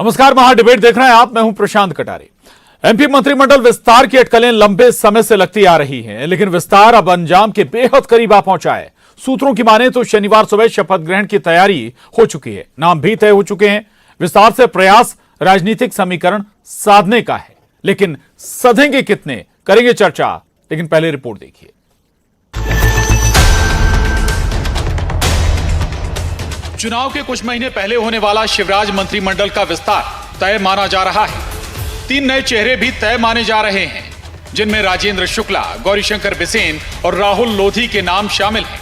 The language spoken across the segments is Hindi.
नमस्कार, महा डिबेट देख रहे हैं आप। मैं हूं प्रशांत कटारे। एमपी मंत्रिमंडल विस्तार की अटकलें लंबे समय से लगती आ रही हैं, लेकिन विस्तार अब अंजाम के बेहद करीब आ पहुंचा है। सूत्रों की माने तो शनिवार सुबह शपथ ग्रहण की तैयारी हो चुकी है, नाम भी तय हो चुके हैं। विस्तार से प्रयास राजनीतिक समीकरण साधने का है, लेकिन सधेंगे कितने, करेंगे चर्चा। लेकिन पहले रिपोर्ट देखिए। चुनाव के कुछ महीने पहले होने वाला शिवराज मंत्रिमंडल का विस्तार तय माना जा रहा है। 3 नए चेहरे भी तय माने जा रहे हैं, जिनमें राजेंद्र शुक्ला, गौरीशंकर बिसेन और राहुल लोधी के नाम शामिल हैं।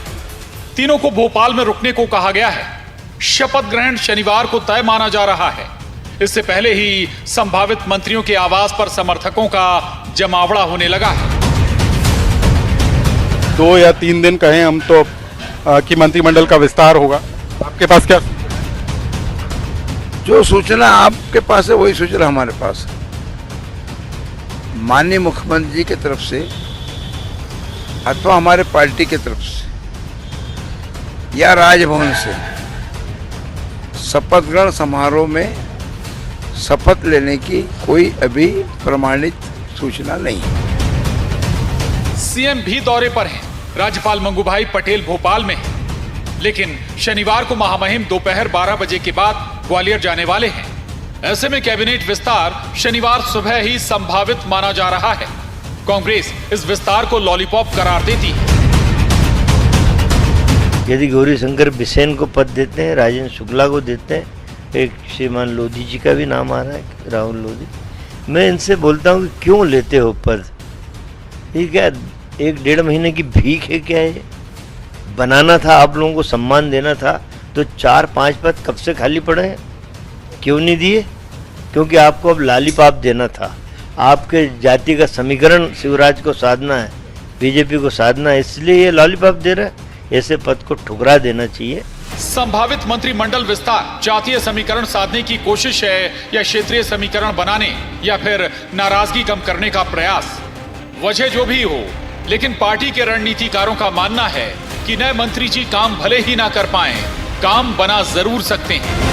तीनों को भोपाल में रुकने को कहा गया है। शपथ ग्रहण शनिवार को तय माना जा रहा है। इससे पहले ही संभावित मंत्रियों के आवास पर समर्थकों का जमावड़ा होने लगा है। 2 या 3 दिन कहें हम तो कि मंत्रिमंडल का विस्तार होगा। आपके पास क्या? जो सूचना आपके पास है वही सूचना हमारे पास है। माननीय मुख्यमंत्री जी की तरफ से अथवा हमारे पार्टी की तरफ से या राजभवन से शपथ ग्रहण समारोह में शपथ लेने की कोई अभी प्रमाणित सूचना नहीं है। सीएम भी दौरे पर हैं। राज्यपाल मंगूभाई पटेल भोपाल में हैं, लेकिन शनिवार को महामहिम दोपहर 12 बजे के बाद ग्वालियर जाने वाले हैं। ऐसे में कैबिनेट विस्तार शनिवार सुबह ही संभावित माना जा रहा है। कांग्रेस इस विस्तार को लॉलीपॉप करार देती है। यदि गौरीशंकर बिसेन को पद देते हैं, राजेंद्र शुक्ला को देते हैं, एक श्रीमान लोधी जी का भी नाम आ रहा है, राहुल लोधी, मैं इनसे बोलता हूँ कि क्यों लेते हो पद? ये क्या 1-1.5 महीने की भीख है क्या? ये बनाना था, आप लोगों को सम्मान देना था, तो 4-5 पद कब से खाली पड़े हैं? क्यों नहीं दिए? क्योंकि आपको अब लालीपाप देना था। आपके जाति का समीकरण शिवराज को साधना है, बीजेपी को साधना है, इसलिए ये लॉलीपॉप दे रहा है। ऐसे पद को ठुकरा देना चाहिए। संभावित मंत्रिमंडल विस्तार जातीय समीकरण साधने की कोशिश है, या क्षेत्रीय समीकरण बनाने, या फिर नाराजगी कम करने का प्रयास? वजह जो भी हो, लेकिन पार्टी के रणनीतिकारों का मानना है कि नए मंत्री जी काम भले ही ना कर पाए, काम बना जरूर सकते हैं।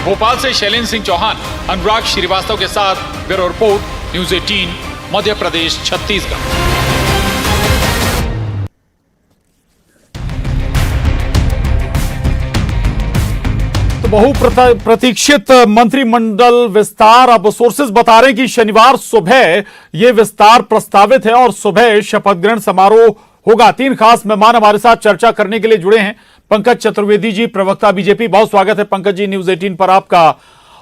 भोपाल से शैलेंद्र सिंह चौहान, अनुराग श्रीवास्तव के साथ bureau report, news 18, Madhya Pradesh, Chhattisgarh. तो बहुप्रतीक्षित मंत्रिमंडल विस्तार, अब सोर्सेज बता रहे हैं कि शनिवार सुबह यह विस्तार प्रस्तावित है और सुबह शपथ ग्रहण समारोह होगा। 3 खास मेहमान हमारे साथ चर्चा करने के लिए जुड़े हैं। पंकज चतुर्वेदी जी, प्रवक्ता बीजेपी, बहुत स्वागत है पंकज जी न्यूज़ 18 पर आपका।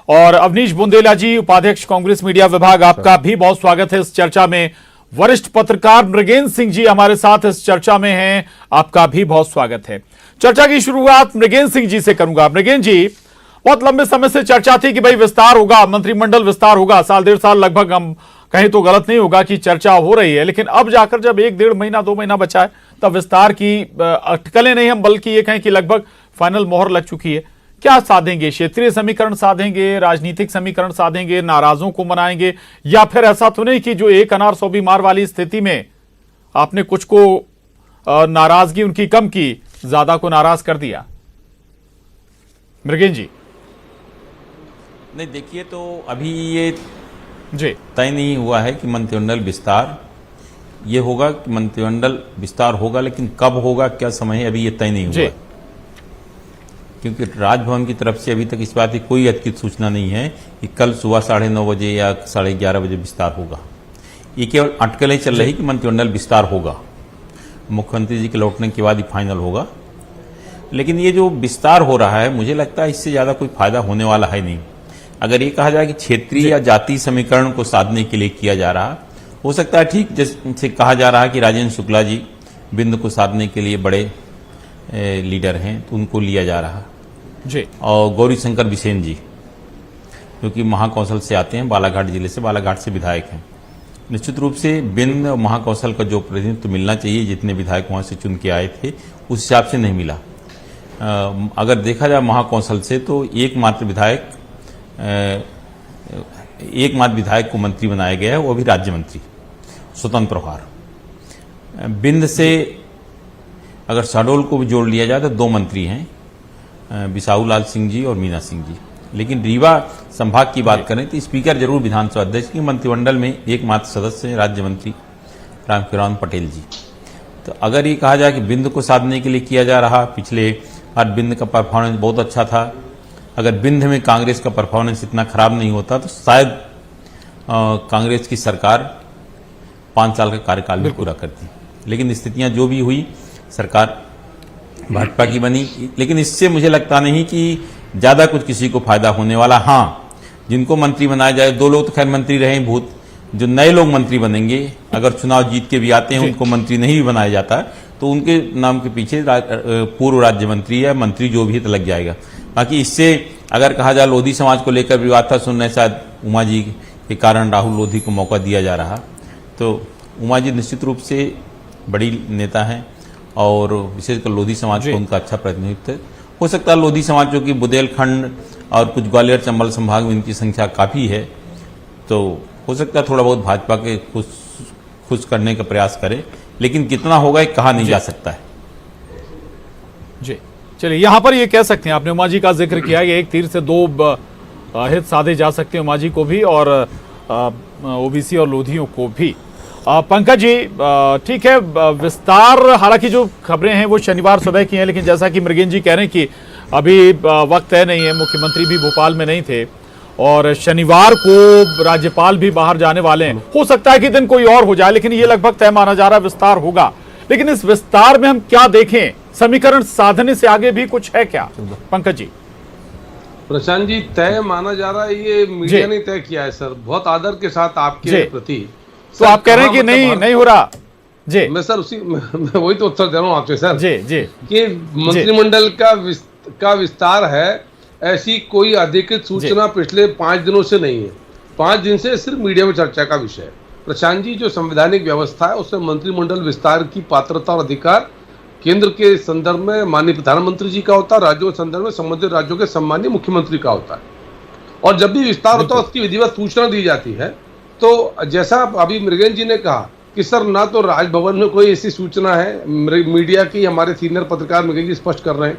और अवनीश बुंदेला जी, उपाध्यक्ष कांग्रेस मीडिया विभाग, आपका भी बहुत स्वागत है इस चर्चा में। वरिष्ठ पत्रकार मृगेंद्र सिंह जी हमारे साथ इस चर्चा में हैं, आपका भी बहुत स्वागत है। चर्चा की शुरुआत मृगेंद्र सिंह जी से करूंगा। मृगेंद्र जी, बहुत लंबे समय से चर्चा थी कि भाई विस्तार होगा, मंत्रिमंडल विस्तार होगा, 1.5 साल लगभग, हम कहीं तो गलत नहीं होगा कि चर्चा हो रही है, लेकिन अब जाकर जब 1-1.5 महीना 2 महीना बचा है, तब विस्तार की अटकलें नहीं, हम बल्कि ये कहें कि लगभग फाइनल मोहर लग चुकी है। क्या साधेंगे? क्षेत्रीय समीकरण साधेंगे, राजनीतिक समीकरण साधेंगे, नाराजों को मनाएंगे, या फिर ऐसा तो नहीं कि जो एक अनार 100 बीमार वाली स्थिति में आपने कुछ को नाराजगी उनकी कम की, ज्यादा को नाराज कर दिया? मृगेंद्र जी। नहीं, देखिए, तो अभी ये जी तय नहीं हुआ है कि मंत्रिमंडल विस्तार ये होगा, कि मंत्रिमंडल विस्तार होगा, लेकिन कब होगा, क्या समय है, अभी ये तय नहीं हुआ है। क्योंकि राजभवन की तरफ से अभी तक इस बात की कोई अधिकृत सूचना नहीं है कि कल सुबह 9:30 बजे या 11:30 बजे विस्तार होगा। ये केवल अटकलें चल रही कि मंत्रिमंडल विस्तार होगा, मुख्यमंत्री जी के लौटने के बाद ही फाइनल होगा। लेकिन ये जो विस्तार हो रहा है, मुझे लगता है इससे ज़्यादा कोई फायदा होने वाला है नहीं। अगर ये कहा जाए कि क्षेत्रीय या जातीय समीकरण को साधने के लिए किया जा रहा, हो सकता है ठीक जैसे कहा जा रहा है कि राजेंद्र शुक्ला जी बिंद को साधने के लिए बड़े लीडर हैं, तो उनको लिया जा रहा जी। और गौरीशंकर बिसेन जी, क्योंकि महाकौशल से आते हैं, बालाघाट जिले से, बालाघाट से विधायक हैं, निश्चित रूप से बिंद महाकौशल का जो प्रतिनिधित्व मिलना चाहिए, जितने विधायक वहाँ से चुन के आए थे, उस हिसाब से नहीं मिला। अगर देखा जाए महाकौशल से, तो एकमात्र विधायक को मंत्री बनाया गया है, वो भी राज्य मंत्री, स्वतंत्र प्रभार। बिंद से अगर शहडोल को भी जोड़ लिया जाए तो 2 मंत्री हैं, बिसाहू लाल सिंह जी और मीना सिंह जी। लेकिन रीवा संभाग की बात करें तो स्पीकर जरूर विधानसभा अध्यक्ष की, मंत्रिमंडल में एकमात्र सदस्य हैं राज्य मंत्री रामखेलावन पटेल जी। तो अगर ये कहा जाए कि बिंद को साधने के लिए किया जा रहा, पिछले बार बिंद का परफॉर्मेंस बहुत अच्छा था, अगर बिंद में कांग्रेस का परफॉर्मेंस इतना खराब नहीं भी तो शायद कांग्रेस की सरकार 5 साल का कार्यकाल भी पूरा करती। लेकिन स्थितियां जो भी हुई, सरकार भाजपा की बनी, लेकिन इससे मुझे लगता नहीं कि ज्यादा कुछ किसी को फायदा होने वाला। हाँ, जिनको मंत्री बनाया जाए, 2 लोग तो खैर मंत्री रहे भूत, जो नए लोग मंत्री बनेंगे, अगर चुनाव जीत के भी आते हैं उनको मंत्री नहीं भी बनाया जाता तो उनके नाम के पीछे पूर्व राज्य मंत्री या मंत्री जो भी है तो लग जाएगा। बाकी इससे अगर कहा जाए लोधी समाज को लेकर विवाद था, सुनने शायद उमा जी के कारण राहुल लोधी को मौका दिया जा रहा, तो उमा जी निश्चित रूप से बड़ी नेता हैं और विशेषकर लोधी समाज को उनका अच्छा प्रतिनिधित्व हो सकता है। लोधी समाज जो कि बुंदेलखंड और कुछ ग्वालियर चंबल संभाग में इनकी संख्या काफ़ी है, तो हो सकता है थोड़ा बहुत भाजपा के खुश करने का प्रयास करे, लेकिन कितना होगा ये कहा नहीं जा सकता है। जी चलिए, यहाँ पर ये कह सकते हैं, आपने उमा जी का जिक्र किया कि एक तीर से 2 हित साधे जा सकते हैं, उमा जी को भी और ओबीसी और लोधियों को भी। पंकज जी, ठीक है, विस्तार, हालांकि जो खबरें हैं वो शनिवार सुबह की हैं, लेकिन जैसा कि मृगेन जी कह रहे हैं कि अभी वक्त तय नहीं है, मुख्यमंत्री भी भोपाल में नहीं थे और शनिवार को राज्यपाल भी बाहर जाने वाले हैं। हो सकता है कि दिन कोई और हो जाए, लेकिन ये लगभग तय माना जा रहा विस्तार होगा। लेकिन इस विस्तार में हम क्या देखें, समीकरण साधने से आगे भी कुछ है क्या पंकज जी? प्रशांत जी, तय माना जा रहा है, ये मीडिया ने तय किया है सर, बहुत आदर के साथ आपके प्रति। तो आप कह रहे हैं कि नहीं हो रहा जी? मैं सर मैं वही तो उत्तर दे रहा हूँ आपसे सर जी कि मंत्रिमंडल का विस्तार है, ऐसी कोई अधिकृत सूचना पिछले 5 दिनों से नहीं है। 5 दिन से सिर्फ मीडिया में चर्चा का विषय है। प्रशांत जी, जो संवैधानिक व्यवस्था है उसमें मंत्रिमंडल विस्तार की पात्रता और अधिकार केंद्र के संदर्भ में माननीय प्रधानमंत्री जी का होता है, राज्यों के संदर्भ में संबंधित राज्यों के सम्मानीय मुख्यमंत्री का होता है। और जब भी विस्तार होता है उसकी विधिवत सूचना दी जाती है। तो जैसा अभी मृगेन जी ने कहा कि सर ना तो राजभवन में कोई ऐसी सूचना है, मीडिया की हमारे सीनियर पत्रकार मृगेन जी स्पष्ट कर रहे हैं।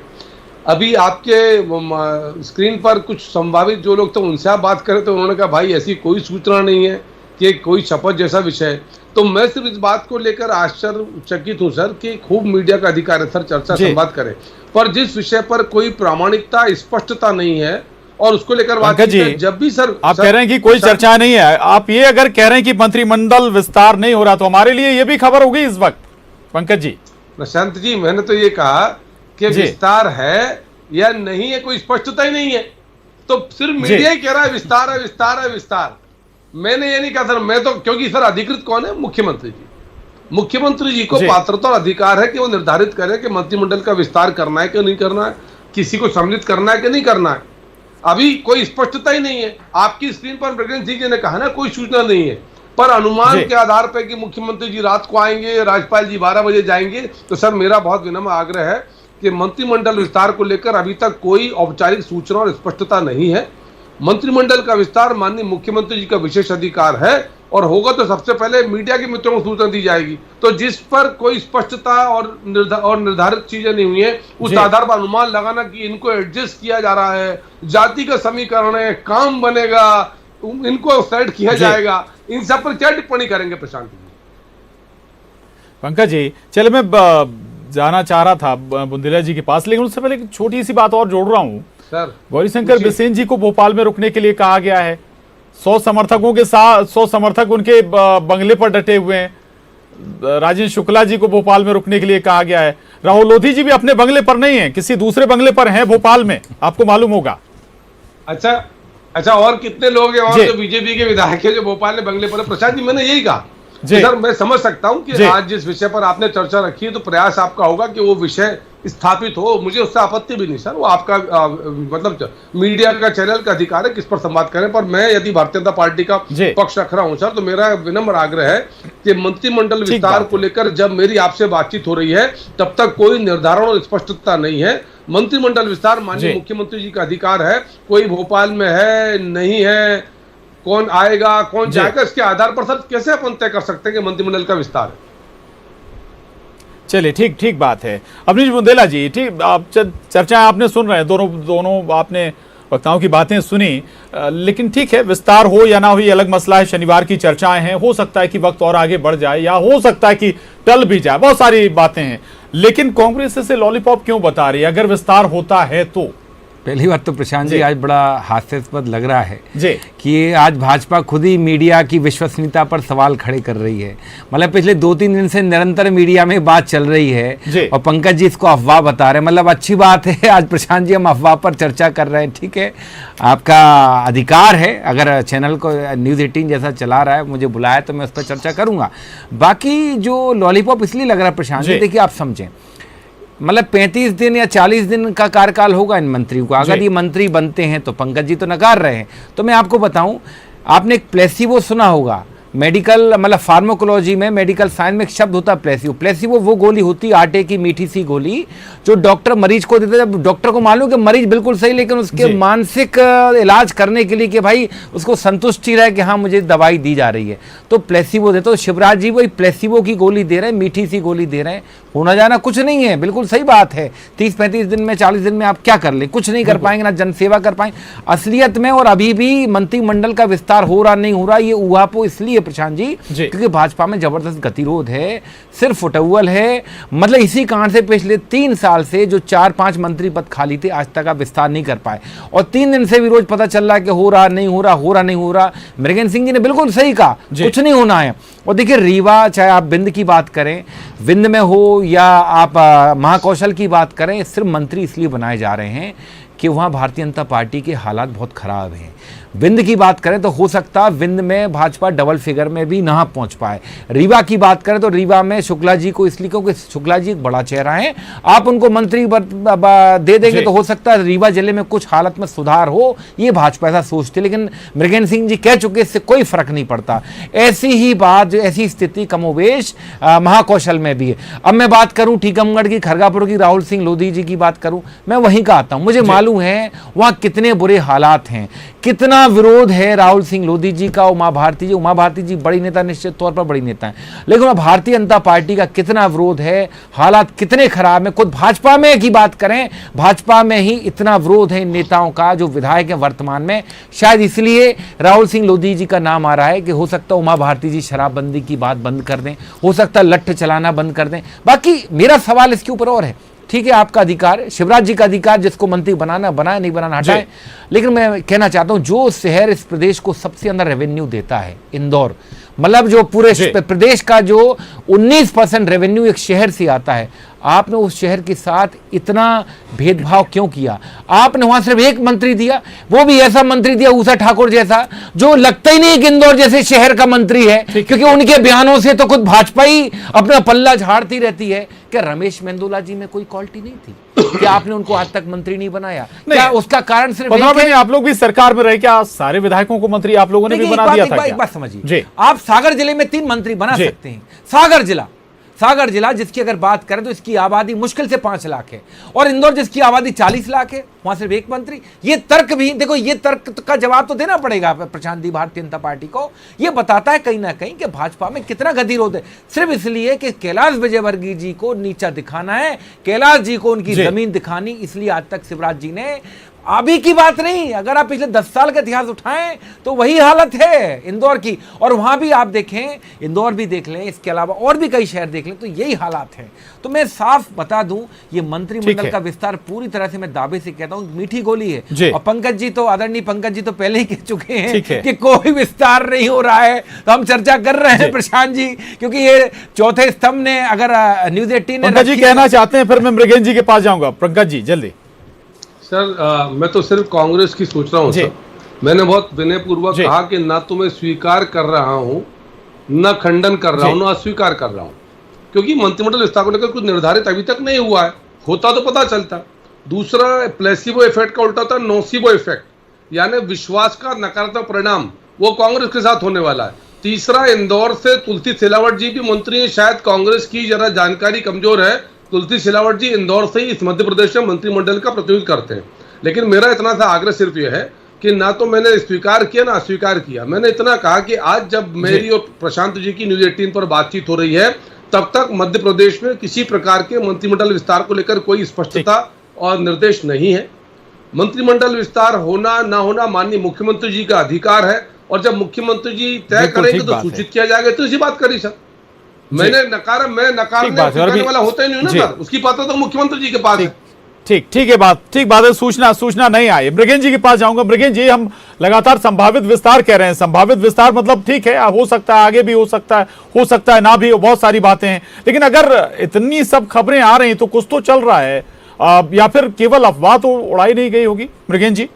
अभी आपके स्क्रीन पर कुछ संभावित जो लोग थे उनसे आप बात करें तो उन्होंने कहा भाई ऐसी कोई सूचना नहीं है कि कोई शपथ जैसा विषय है। तो मैं सिर्फ इस बात को लेकर आश्चर्यचकित हूं सर कि खूब मीडिया का अधिकार है सर, चर्चा संवाद करें, पर जिस विषय पर कोई प्रामाणिकता स्पष्टता नहीं है और उसको लेकर बात जब भी सर आप कह रहे हैं कि कोई चर्चा नहीं है, आप ये अगर कह रहे हैं कि मंत्रिमंडल विस्तार नहीं हो रहा तो हमारे लिए ये भी खबर होगी इस वक्त पंकज जी। प्रशांत जी, मैंने तो ये कहा कि विस्तार है या नहीं है, कोई स्पष्टता ही नहीं है, तो सिर्फ मीडिया ही कह रहा है विस्तार है विस्तार है विस्तार। मैंने ये नहीं कहा सर, मैं तो, क्योंकि सर अधिकृत कौन है? मुख्यमंत्री जी। मुख्यमंत्री जी को पात्रता और अधिकार है कि वो निर्धारित करें कि मंत्रिमंडल का विस्तार करना है कि नहीं करना है, किसी को सम्मिलित करना है कि नहीं करना है। अभी कोई स्पष्टता ही नहीं है। आपकी स्क्रीन पर मृगेन जी ने कहा ना कोई सूचना नहीं है, पर अनुमान के आधार पर कि मुख्यमंत्री जी रात को आएंगे, राज्यपाल जी 12 बजे जाएंगे, तो सर मेरा बहुत विनम्र आग्रह है कि मंत्रिमंडल विस्तार को लेकर अभी तक कोई औपचारिक सूचना और स्पष्टता नहीं है। मंत्रिमंडल का विस्तार माननीय मुख्यमंत्री जी का विशेष अधिकार है और होगा तो सबसे पहले मीडिया के मित्रों को सूचना दी जाएगी। तो जिस पर कोई स्पष्टता और निर्धारित चीजें नहीं हुई है, उस आधार पर अनुमान लगाना कि इनको एडजस्ट किया जा रहा है, जाति का समीकरण है, काम बनेगा, इनको सेट किया जाएगा, इन सब पर क्या टिप्पणी करेंगे प्रशांत जी? पंकज जी, चले मैं जाना चाह रहा था बुंदेला जी के पास, लेकिन उससे पहले एक छोटी सी बात और जोड़ रहा हूं सर। गौरीशंकर बिसेन जी को भोपाल में रुकने के लिए कहा गया है। 100 समर्थकों के साथ 100 समर्थक उनके बंगले पर डटे हुए हैं। राजेंद्र शुक्ला जी को भोपाल में रुकने के लिए कहा गया है। राहुल लोधी जी भी अपने बंगले पर नहीं है, किसी दूसरे बंगले पर हैं भोपाल में, आपको मालूम होगा। अच्छा, और कितने लोग हैं वहां जो बीजेपी के विधायक है जो भोपाल में बंगले पर? प्रशांत जी, मैंने यही कहा सर, मैं समझ सकता हूं कि आज जिस विषय पर आपने चर्चा रखी है तो प्रयास आपका होगा कि वो विषय स्थापित हो, मुझे उससे आपत्ति भी नहीं सर, वो आपका मतलब मीडिया का चैनल का अधिकार है किस पर संवाद करें। पर मैं यदि भारतीय जनता पार्टी का पक्ष रख रहा हूं सर, तो मेरा विनम्र आग्रह है कि मंत्रिमंडल विस्तार को लेकर जब मेरी आपसे बातचीत हो रही है तब तक कोई निर्धारण और स्पष्टता नहीं है। मंत्रिमंडल विस्तार माननीय मुख्यमंत्री जी का अधिकार है, कोई भोपाल में है नहीं है, कौन आएगा कौन जाएगा, इसके आधार पर सर कैसे अपन तय कर सकते हैं कि मंत्रिमंडल का विस्तार है? चलिए, ठीक बात है। अवनीश बुंदेला जी, ठीक, आप चर्चा आपने सुन रहे हैं, दोनों आपने वक्ताओं की बातें सुनी, लेकिन ठीक है, विस्तार हो या ना हो ये अलग मसला है। शनिवार की चर्चाएं हैं, हो सकता है कि वक्त और आगे बढ़ जाए या हो सकता है कि टल भी जाए, बहुत सारी बातें हैं। लेकिन कांग्रेस इसे लॉलीपॉप क्यों बता रही है अगर विस्तार होता है तो? पहली बात तो प्रशांत जी आज बड़ा हास्यास्पद लग रहा है जी कि आज भाजपा खुद ही मीडिया की विश्वसनीयता पर सवाल खड़े कर रही है। मतलब पिछले 2-3 दिन से निरंतर मीडिया में बात चल रही है और पंकज जी इसको अफवाह बता रहे हैं। मतलब अच्छी बात है, आज प्रशांत जी हम अफवाह पर चर्चा कर रहे हैं, ठीक है, आपका अधिकार है। अगर चैनल को न्यूज़ 18 जैसा चला रहा है, मुझे बुलाया तो मैं उस पर चर्चा करूंगा। बाकी जो लॉलीपॉप इसलिए लग रहा है प्रशांत जी, देखिए आप समझें, मतलब 35 दिन या 40 दिन का कार्यकाल होगा इन मंत्रियों को। अगर ये मंत्री बनते हैं तो पंकज जी तो नकार रहे हैं, तो मैं आपको बताऊं, आपने एक प्लेसिबो सुना होगा, मेडिकल मतलब फार्माकोलॉजी में, मेडिकल साइंस में एक शब्द होता है प्लेसिबो। प्लेसिबो वो गोली होती है, आटे की मीठी सी गोली, जो डॉक्टर मरीज को देते हैं जब डॉक्टर को मालूम कि मरीज बिल्कुल सही, लेकिन उसके मानसिक इलाज करने के लिए कि भाई उसको संतुष्टि रहे कि हाँ मुझे दवाई दी जा रही है, तो प्लेसिबो देते। तो शिवराज जी वही प्लेसिबो की गोली दे रहे हैं, मीठी सी गोली दे रहे हैं। होना जाना कुछ नहीं है, बिल्कुल सही बात है। 30-35 दिन में, 40 दिन में आप क्या कर लें? कुछ नहीं कर पाएंगे, ना जनसेवा कर पाएंगे असलियत में। और अभी भी मंत्रिमंडल का विस्तार हो रहा नहीं हो रहा, ये ऊहापोह इसलिए प्रशांत जी क्योंकि भाजपा में जबरदस्त गतिरोध है, सिर्फ फुटअव्वल है। मतलब इसी कारण से पिछले 3 साल से जो 4-5 मंत्री पद खाली थे, आज तक आप विस्तार नहीं कर पाए। और 3 दिन से भी रोज पता चल रहा है कि हो रहा नहीं हो रहा, हो रहा नहीं हो रहा। मृगेंद्र सिंह जी ने बिल्कुल सही कहा, कुछ नहीं होना है। और देखिए रीवा, चाहे आप विंध्य की बात करें, विंध्य में हो या आप महाकौशल की बात करें, सिर्फ मंत्री इसलिए बनाए जा रहे हैं कि वहाँ भारतीय जनता पार्टी के हालात बहुत खराब हैं। विंध्य की बात करें तो हो सकता है विंध्य में भाजपा डबल फिगर में भी ना पहुंच पाए। रीवा की बात करें तो रीवा में शुक्ला जी को इसलिए क्योंकि शुक्ला जी एक बड़ा चेहरा है, आप उनको मंत्री दे देंगे तो हो सकता है रीवा जिले में कुछ हालत में सुधार हो, ये भाजपा ऐसा सोचती। लेकिन मृगेंद्र सिंह जी कह चुके इससे कोई फर्क नहीं पड़ता। ऐसी ही बात, ऐसी स्थिति कमोबेश महाकौशल में भी है। अब मैं बात करूं टीकमगढ़ की, खरगापुर की, राहुल सिंह लोधी जी की बात करूं, मैं वहीं का आता हूं, मुझे मालूम है वहां कितने बुरे हालात हैं, कितना विरोध है राहुल सिंह लोधी जी का। उमा भारती जी बड़ी नेता, निश्चित तौर पर बड़ी नेता है, लेकिन भारतीय जनता पार्टी का कितना विरोध है, हालात कितने खराब है। खुद भाजपा में की बात करें, भाजपा में ही इतना विरोध है इन नेताओं का जो विधायक है वर्तमान में। शायद इसलिए राहुल सिंह लोधी जी का नाम आ रहा है कि हो सकता है उमा भारती जी शराबबंदी की बात बंद कर दें, हो सकता है लठ चलाना बंद कर दें। बाकी मेरा सवाल इसके ऊपर और है, ठीक है आपका अधिकार, शिवराज जी का अधिकार, जिसको मंत्री बनाना बनाए, नहीं बनाना हटाए। लेकिन मैं कहना चाहता हूं जो शहर इस प्रदेश को सबसे अंदर रेवेन्यू देता है, इंदौर, मतलब जो पूरे प्रदेश का जो 19% रेवेन्यू एक शहर से आता है, आपने उस शहर के साथ इतना भेदभाव क्यों किया? आपने वहां सिर्फ एक मंत्री दिया, वो भी ऐसा मंत्री दिया ऊषा ठाकुर जैसा, जो लगता ही नहीं कि इंदौर जैसे शहर का मंत्री है, क्योंकि उनके बयानों से तो खुद भाजपा ही अपना पल्ला झाड़ती रहती है। क्या रमेश मेंदोला जी में कोई क्वालिटी नहीं थी? क्या आपने उनको आज तक मंत्री नहीं बनाया? क्या उसका कारण सिर्फ आप लोग भी सरकार में रहे, क्या सारे विधायकों को मंत्री आप लोगों ने भी बना दिया था? एक बात समझिए, आप सागर जिले में 3 मंत्री बना सकते हैं। सागर जिला जिसकी अगर बात करें तो इसकी आबादी मुश्किल से 5 लाख है, और इंदौर जिसकी आबादी 40 लाख है, वहां सिर्फ एक मंत्री। ये तर्क भी देखो, ये तर्क का जवाब तो देना पड़ेगा प्रशांत जी भारतीय जनता पार्टी को। ये बताता है कहीं ना कहीं कि भाजपा में कितना गतिरोध है, सिर्फ इसलिए कि कैलाश विजयवर्गीय जी को नीचा दिखाना है, कैलाश जी को उनकी जमीन दिखानी, इसलिए आज तक शिवराज जी ने, अभी की बात नहीं, अगर आप पिछले 10 साल का इतिहास उठाएं तो वही हालत है इंदौर की। और वहां भी आप देखें, इंदौर भी देख लें, इसके अलावा और भी कई शहर देख लें, तो यही हालात है। तो मैं साफ बता दूं, ये मंत्रिमंडल का विस्तार पूरी तरह से मैं दावे से कहता हूं मीठी गोली है। और पंकज जी तो, आदरणीय पंकज जी तो पहले ही कह चुके हैं कि कोई विस्तार नहीं हो रहा है, तो हम चर्चा कर रहे हैं प्रशांत जी, क्योंकि ये चौथे स्तंभ ने, अगर न्यूज़ 18 पंकज जी कहना चाहते हैं, फिर मैं मृगेंद्र जी के पास जाऊंगा। पंकज जी जल्दी। सर मैं तो सिर्फ कांग्रेस की सोच रहा हूँ सर। मैंने बहुत विनयपूर्वक कहा कि ना तो मैं स्वीकार कर रहा हूँ, न खंडन कर रहा हूँ, न अस्वीकार कर रहा हूँ, क्योंकि मंत्रिमंडल विस्तार को लेकर कुछ निर्धारित अभी तक नहीं हुआ है। होता तो पता चलता। दूसरा, प्लेसिबो इफेक्ट का उल्टा होता है नोसिबो इफेक्ट, यानी विश्वास का नकारात्मक परिणाम, वो कांग्रेस के साथ होने वाला है। तीसरा, इंदौर से तुलसी सिलावट जी भी मंत्री हैं, शायद कांग्रेस की जरा जानकारी कमजोर है। तुलसी सिलावट जी इंदौर से ही इस मध्य प्रदेश में मंत्रिमंडल का प्रतिनिधित्व करते हैं। लेकिन मेरा इतना सा आग्रह सिर्फ यह है कि ना तो मैंने स्वीकार किया ना अस्वीकार किया। मैंने इतना कहा कि आज जब मेरी और प्रशांत जी की न्यूज़ 18 पर बातचीत हो रही है, तब तक मध्य प्रदेश में किसी प्रकार के मंत्रिमंडल विस्तार को लेकर कोई स्पष्टता और निर्देश नहीं है। मंत्रिमंडल विस्तार होना ना होना माननीय मुख्यमंत्री जी का अधिकार है, और जब मुख्यमंत्री जी तय बिल्कुल करेंगे ठीक तो बात है। सूचित किया जाएगा, तो इसी बात करी सर। मैंने नकारा, मैं नकारने बात है, और स्वीकारने अभी- वाला होता ही नहीं ना जी। सर, उसकी पात्रता तो मुख्यमंत्री जी के पास है। ठीक है, ठीक बात है। सूचना नहीं आई। मृगेन जी के पास जाऊंगा। मृगेन जी, हम लगातार संभावित विस्तार कह रहे हैं। संभावित विस्तार मतलब ठीक है, हो सकता है, आगे भी हो सकता है ना भी हो, बहुत सारी बातें हैं। लेकिन अगर इतनी सब खबरें आ रही तो कुछ तो चल रहा है, या फिर केवल अफवाह तो उड़ाई नहीं गई होगी? मृगेन जी,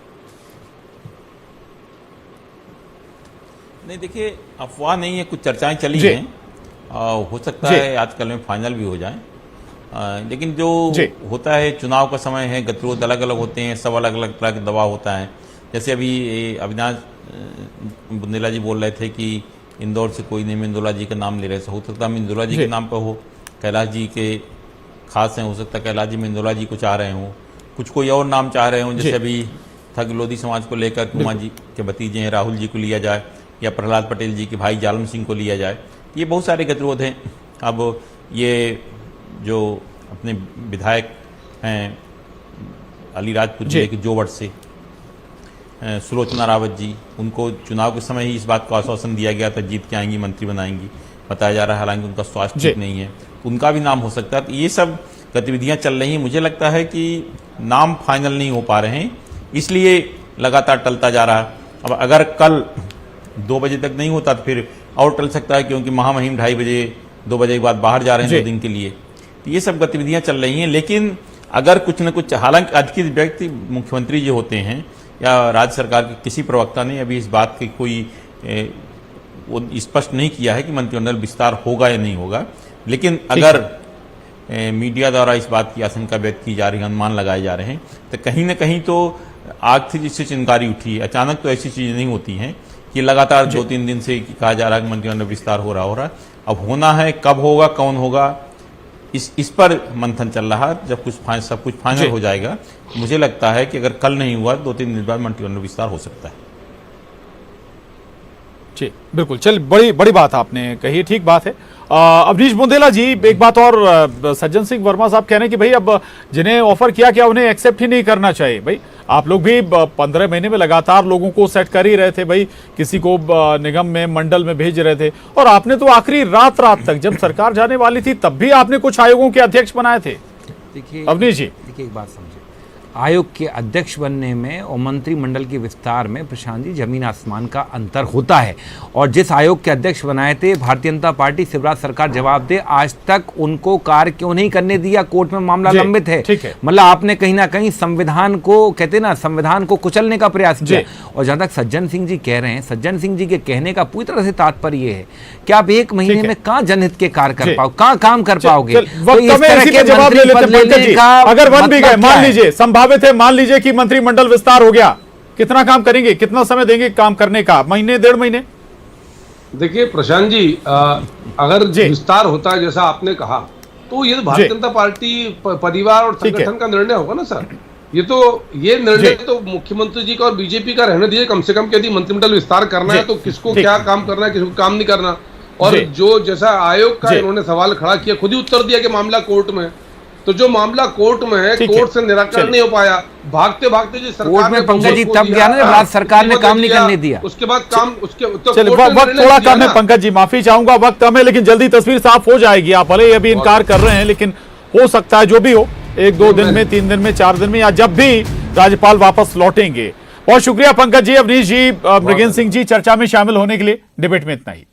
नहीं देखिए, अफवाह नहीं है, कुछ चर्चाएं चली जी। हैं। हो सकता जी। है आजकल में फाइनल भी हो जाए, लेकिन जो जी। होता है, चुनाव का समय है, गतिरोध अलग अलग होते हैं, सब अलग अलग तरह का दबाव होता है। जैसे अभी अविनाश बुंदेला जी बोल रहे थे कि इंदौर से कोई नहीं, इंदौला जी का नाम ले रहे थे। हो सकता है इंदौला जी के नाम पर हो, कैलाश जी के खास हैं, हो सकता है कैलाश जी में इंदौला जी को चाह रहे हों, कुछ कोई और नाम चाह रहे हों। जैसे अभी थग लोधी समाज को लेकर कुमा जी के भतीजे हैं राहुल जी को लिया जाए, या प्रहलाद पटेल जी के भाई जालम सिंह को लिया जाए। ये बहुत सारे गतिरोध हैं। अब ये जो अपने विधायक हैं अलीराजपुर जिले के जोवट से सुलोचना रावत जी, उनको चुनाव के समय ही इस बात का आश्वासन दिया गया था, जीत के आएंगी, मंत्री बनाएंगी। बताया जा रहा है हालांकि उनका स्वास्थ्य ठीक नहीं है, उनका भी नाम हो सकता है। तो ये सब गतिविधियां चल रही हैं। मुझे लगता है कि नाम फाइनल नहीं हो पा रहे हैं, इसलिए लगातार टलता जा रहा है। अब अगर कल 2 बजे तक नहीं होता तो फिर और टल सकता है, क्योंकि महामहिम 2:30 बजे 2 बजे के बाद बाहर जा रहे हैं 2 दिन के लिए। तो ये सब गतिविधियां चल रही हैं। लेकिन अगर कुछ न कुछ, हालांकि आज के व्यक्ति मुख्यमंत्री जो होते हैं या राज्य सरकार के किसी प्रवक्ता ने अभी इस बात की कोई वो स्पष्ट नहीं किया है कि मंत्रिमंडल विस्तार होगा या नहीं होगा। लेकिन अगर मीडिया द्वारा इस बात की आशंका व्यक्त की जा रही है, अनुमान लगाए जा रहे हैं, तो कहीं ना कहीं तो आग थी जिससे चिंगारी उठी। अचानक तो ऐसी चीजें नहीं होती हैं कि लगातार 2-3 दिन से कहा जा रहा है कि मंत्रिमंडल विस्तार हो रहा है। अब होना है, कब होगा, कौन होगा, इस पर मंथन चल रहा है। जब सब कुछ फाइनल हो जाएगा, मुझे लगता है कि अगर कल नहीं हुआ 2-3 दिन बाद मंत्रिमंडल विस्तार हो सकता है। जी बिल्कुल, चल बड़ी बात आपने कही, ठीक बात है। अवनीश बुंदेला जी, एक बात और, सज्जन सिंह वर्मा साहब कह रहे हैं कि भाई अब जिन्हें ऑफर किया क्या उन्हें एक्सेप्ट ही नहीं करना चाहिए। भाई आप लोग भी 15 महीने में लगातार लोगों को सेट कर ही रहे थे, भाई किसी को निगम में, मंडल में भेज रहे थे, और आपने तो आखिरी रात तक जब सरकार जाने वाली थी तब भी आपने कुछ आयोगों के अध्यक्ष बनाए थे। देखिए अवनीश जी, देखिए एक बात समझे, आयोग के अध्यक्ष बनने में और मंत्रिमंडल के विस्तार में प्रशांत जी जमीन आसमान का अंतर होता है। और जिस आयोग के अध्यक्ष बनाए थे भारतीय जनता पार्टी, शिवराज सरकार जवाब दे, आज तक उनको कार्य क्यों नहीं करने दिया? कोर्ट में मामला लंबित है। मतलब आपने कहीं ना कहीं संविधान को, कहते ना, संविधान को कुचलने का प्रयास किया। और जहां तक सज्जन सिंह जी कह रहे हैं, सज्जन सिंह जी के कहने का पूरी तरह से तात्पर्य ये है कि आप 1 महीने में कहाँ जनहित के कार्य कर पाओ, कहाँ काम कर पाओगे? अगर बन भी गए, मान लीजिए संभावित है, मान लीजिए कि मंत्रिमंडल विस्तार हो गया, कितना काम करेंगे, कितना समय देंगे काम करने का? महीने, 1.5 महीने? देखिए प्रशांत जी, अगर विस्तार होता है जैसा आपने कहा, तो ये भारतीय जनता पार्टी परिवार और संगठन का निर्णय होगा ना सर। ये निर्णय तो मुख्यमंत्री जी का और बीजेपी का रहने दीजिए कम से कम, कि यदि मंत्रिमंडल विस्तार करना है तो किसको क्या काम करना है, किसको काम नहीं करना। और जो जैसा आयोग का इन्होंने सवाल खड़ा किया, खुद ही उत्तर दिया कि मामला कोर्ट में, तो जो मामला कोर्ट में है, कोर्ट से निराकरण नहीं हो पाया, भागते भागते जो सरकार में पंकज जी तब गया ना जब राज्य सरकार ने काम नहीं करने दिया, उसके बाद काम, उसके वक्त थोड़ा कम है पंकज जी, माफी चाहूंगा, वक्त कम है, लेकिन जल्दी तस्वीर साफ हो जाएगी। आप भले ही अभी इनकार कर रहे हैं, लेकिन हो सकता है जो भी हो 1-2 दिन में, 3 दिन में, 4 दिन में, या जब भी राज्यपाल वापस लौटेंगे। बहुत शुक्रिया पंकज जी, अवनीश जी, मृगेन सिंह जी, चर्चा में शामिल होने के लिए। डिबेट में इतना ही।